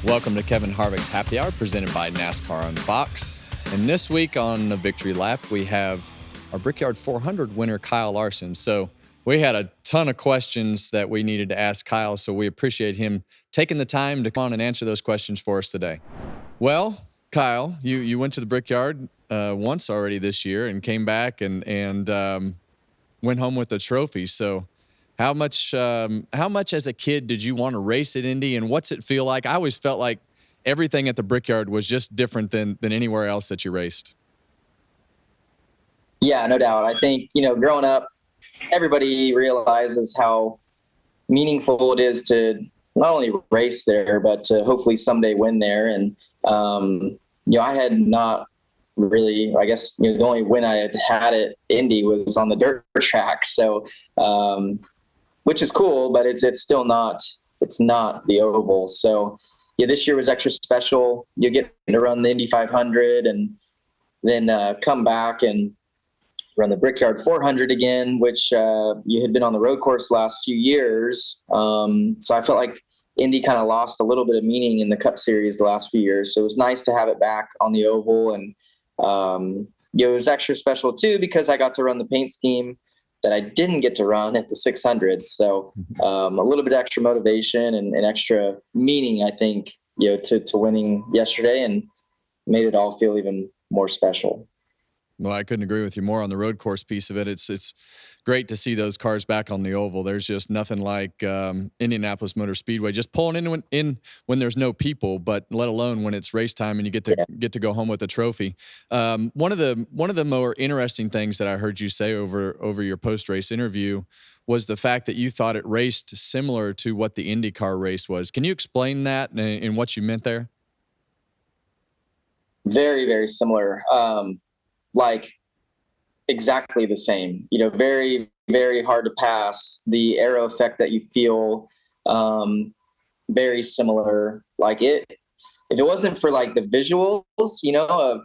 Welcome to Kevin Harvick's Happy Hour, presented by NASCAR on Fox. And this week on the Victory Lap, we have our Brickyard 400 winner, Kyle Larson. So we had a ton of questions that we needed to ask Kyle, so we appreciate him taking the time to come on and answer those questions for us today. Well, Kyle, you went to the Brickyard once already this year and came back and went home with a trophy. So how much as a kid did you want to race at Indy, and what's it feel like? I always felt like everything at the Brickyard was just different than anywhere else that you raced. Yeah, no doubt. I think, growing up, everybody realizes how meaningful it is to not only race there, but to hopefully someday win there. And, I had not really, I guess, the only win I had at Indy was on the dirt track. So, which is cool, but it's still not the oval. So yeah, this year was extra special. You get to run the Indy 500 and then come back and run the Brickyard 400 again, which you had been on the road course the last few years. So I felt like Indy kind of lost a little bit of meaning in the Cup Series the last few years. So it was nice to have it back on the oval. And it was extra special too, because I got to run the paint scheme that I didn't get to run at the 600. So a little bit extra motivation and extra meaning, I think, to winning yesterday, and made it all feel even more special. Well, I couldn't agree with you more on the road course piece of it. It's great to see those cars back on the oval. There's just nothing like Indianapolis Motor Speedway just pulling in when there's no people, but let alone when it's race time and you get to go home with a trophy. One of the more interesting things that I heard you say over your post race interview was the fact that you thought it raced similar to what the IndyCar race was. Can you explain that and what you meant there? Very, very similar. Like exactly the same, very, very hard to pass. The aero effect that you feel, very similar. Like if it wasn't for like the visuals,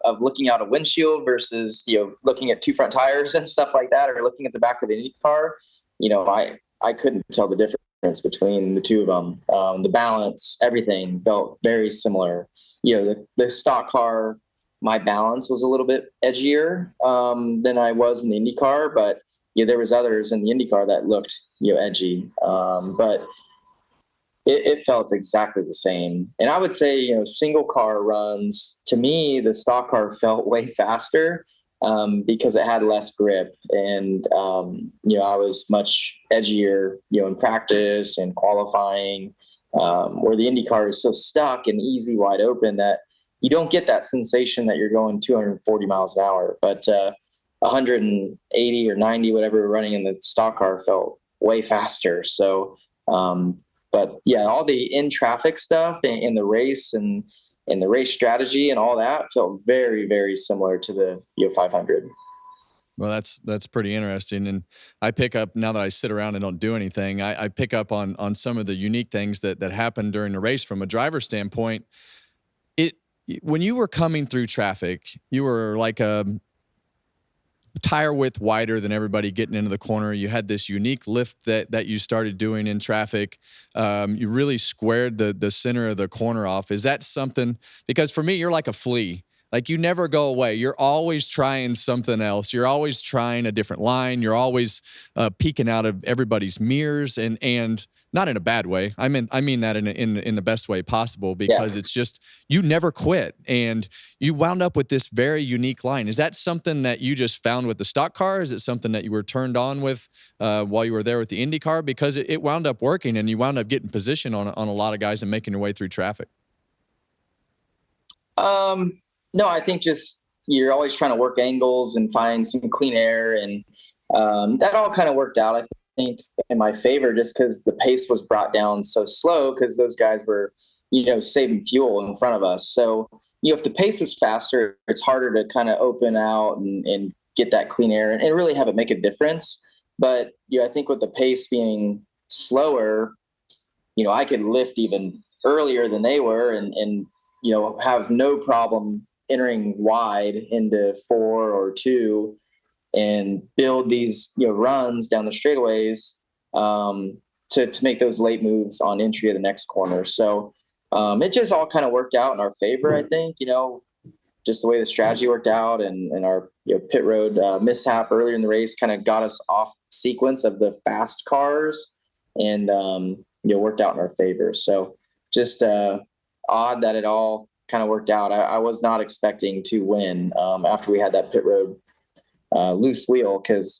of looking out a windshield versus, looking at two front tires and stuff like that, or looking at the back of the Indy car, I couldn't tell the difference between the two of them. The balance, everything felt very similar. The stock car, my balance was a little bit edgier than I was in the IndyCar, but there was others in the IndyCar that looked edgy, but it felt exactly the same. And I would say single car runs, to me the stock car felt way faster because it had less grip, and I was much edgier in practice and qualifying, where the IndyCar is so stuck and easy, wide open, that you don't get that sensation that you're going 240 miles an hour, but 180 or 90, whatever we're running in the stock car, felt way faster. So, but yeah, all the in traffic stuff in the race and in the race strategy and all that felt very, very similar to the 500. Well, that's pretty interesting. And I pick up, now that I sit around and don't do anything, I pick up on some of the unique things that happen during the race from a driver standpoint. When you were coming through traffic, you were like a tire width wider than everybody getting into the corner. You had this unique lift that you started doing in traffic. You really squared the center of the corner off. Is that something? Because for me, you're like a flea. Like, you never go away. You're always trying something else. You're always trying a different line. You're always peeking out of everybody's mirrors, and not in a bad way. I mean that in the best way possible, because It's just, you never quit, and you wound up with this very unique line. Is that something that you just found with the stock car? Is it something that you were turned on with while you were there with the Indy car? Because it wound up working, and you wound up getting position on a lot of guys and making your way through traffic. No, I think just you're always trying to work angles and find some clean air, and that all kind of worked out, I think, in my favor, just because the pace was brought down so slow, because those guys were, saving fuel in front of us. So, if the pace was faster, it's harder to kind of open out and get that clean air and really have it make a difference. But, I think with the pace being slower, I could lift even earlier than they were, and have no problem entering wide into 4 or 2 and build these runs down the straightaways to make those late moves on entry of the next corner. So it just all kind of worked out in our favor, I think, just the way the strategy worked out, and our pit road mishap earlier in the race kind of got us off sequence of the fast cars, and worked out in our favor. So just odd that it all kind of worked out. I was not expecting to win after we had that pit road loose wheel, because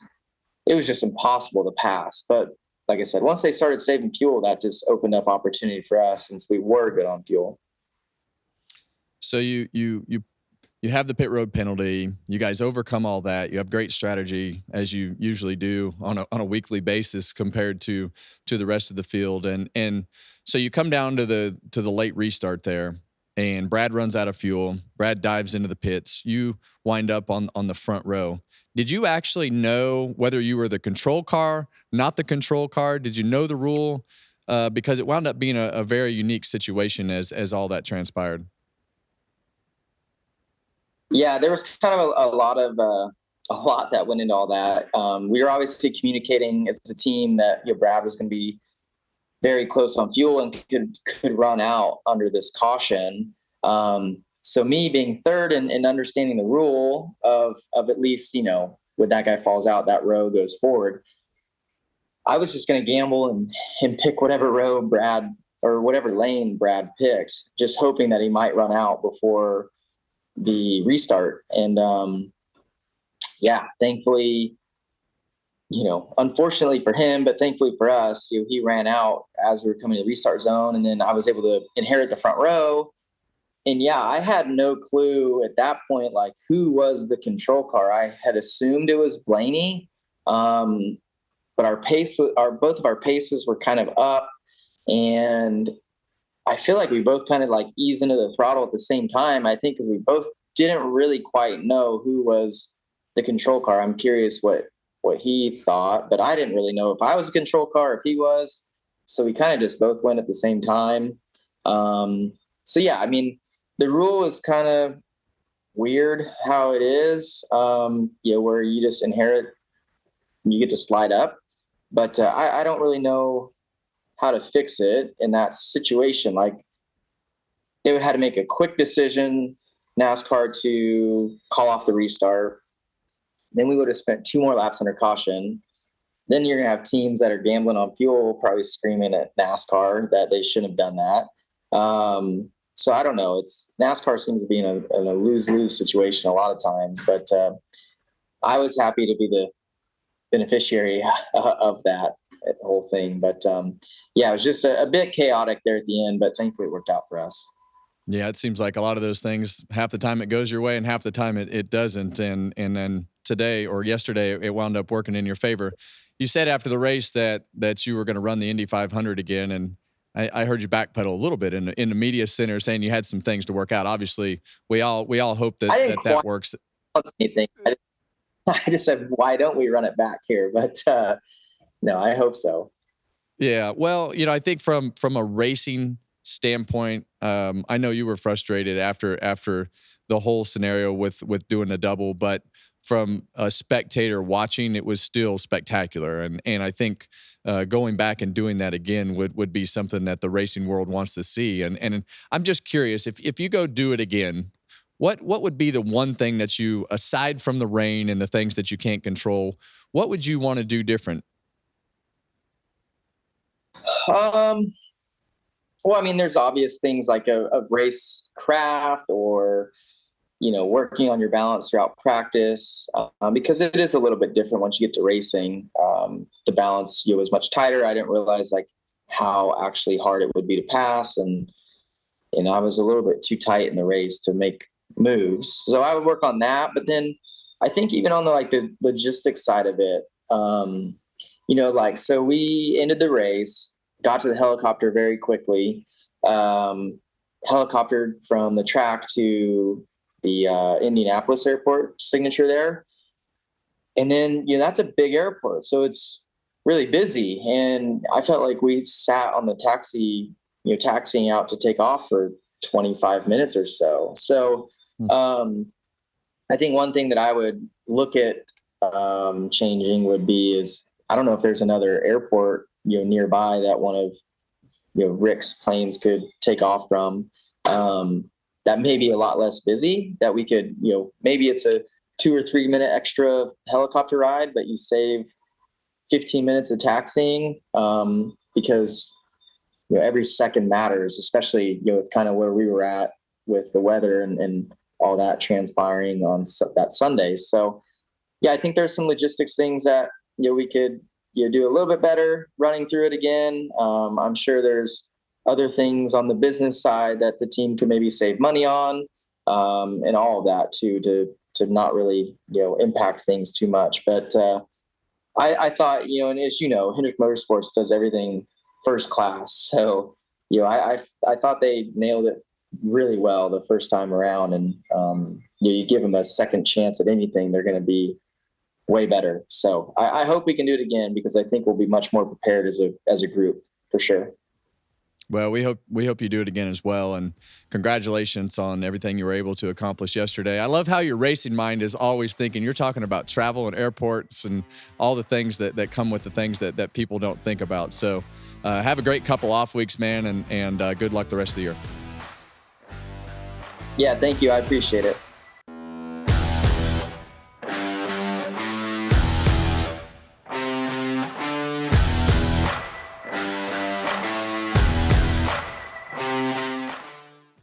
it was just impossible to pass. But like I said, once they started saving fuel, that just opened up opportunity for us, since we were good on fuel. So you have the pit road penalty. You guys overcome all that. You have great strategy, as you usually do on a weekly basis compared to the rest of the field. And so you come down to the late restart there, and Brad runs out of fuel. Brad dives into the pits. You wind up on the front row. Did you actually know whether you were the control car, not the control car? Did you know the rule? Because it wound up being a very unique situation as all that transpired. Yeah, there was kind of a lot that went into all that. We were obviously communicating as a team that Brad was going to be very close on fuel and could run out under this caution. So me being third and understanding the rule of at least, when that guy falls out, that row goes forward, I was just going to gamble and pick whatever row Brad, or whatever lane Brad picks, just hoping that he might run out before the restart. And thankfully, unfortunately for him, but thankfully for us, he ran out as we were coming to the restart zone, and then I was able to inherit the front row. And I had no clue at that point, like, who was the control car. I had assumed it was Blaney, but both of our paces were kind of up, and I feel like we both kind of like eased into the throttle at the same time, I think, because we both didn't really quite know who was the control car. I'm curious what he thought, but I didn't really know if I was a control car, if he was. So we kind of just both went at the same time. The rule is kind of weird how it is, where you just inherit, you get to slide up. But I don't really know how to fix it in that situation. Like, they would have to make a quick decision, NASCAR, to call off the restart. Then we would have spent 2 more laps under caution. Then you're going to have teams that are gambling on fuel probably screaming at NASCAR that they shouldn't have done that. So I don't know. NASCAR seems to be in a lose-lose situation a lot of times, but I was happy to be the beneficiary of that whole thing. But it was just a bit chaotic there at the end, but thankfully it worked out for us. Yeah, it seems like a lot of those things, half the time it goes your way and half the time it doesn't. And then today or yesterday, it wound up working in your favor. You said after the race that you were going to run the Indy 500 again, and I heard you backpedal a little bit in the media center, saying you had some things to work out. Obviously, we all hope that works. Anything. I just said, why don't we run it back here? But no, I hope so. Yeah, well, I think from a racing standpoint, I know you were frustrated after the whole scenario with doing the double, but from a spectator watching, it was still spectacular. And I think going back and doing that again would be something that the racing world wants to see. And I'm just curious, if you go do it again, what would be the one thing that you, aside from the rain and the things that you can't control, what would you want to do different? Well, I mean, there's obvious things like of race craft, or working on your balance throughout practice, because it is a little bit different once you get to racing. The balance was much tighter. I didn't realize like how actually hard it would be to pass, and I was a little bit too tight in the race to make moves. So I would work on that. But then I think even on the logistics side of it, so we ended the race, got to the helicopter very quickly, helicoptered from the track to the Indianapolis airport signature there. And then, that's a big airport, so it's really busy. And I felt like we sat on the taxi, taxiing out to take off for 25 minutes or so. So I think one thing that I would look at changing would be I don't know if there's another airport, nearby that one of Rick's planes could take off from. That may be a lot less busy, that we could, maybe it's a 2 or 3 minute extra helicopter ride, but you save 15 minutes of taxiing, because every second matters, especially with kind of where we were at with the weather and all that transpiring on that Sunday. So yeah, I think there's some logistics things that we could do a little bit better running through it again. I'm sure there's other things on the business side that the team could maybe save money on, and all of that too, to not really impact things too much. But I thought, and as Hendrick Motorsports does everything first class. So, I thought they nailed it really well the first time around. And, you give them a second chance at anything, they're going to be way better. So I hope we can do it again, because I think we'll be much more prepared as a group for sure. Well, we hope you do it again as well, and congratulations on everything you were able to accomplish yesterday. I love how your racing mind is always thinking. You're talking about travel and airports and all the things that come with the things that people don't think about. So have a great couple off weeks, man, and good luck the rest of the year. Yeah, thank you. I appreciate it.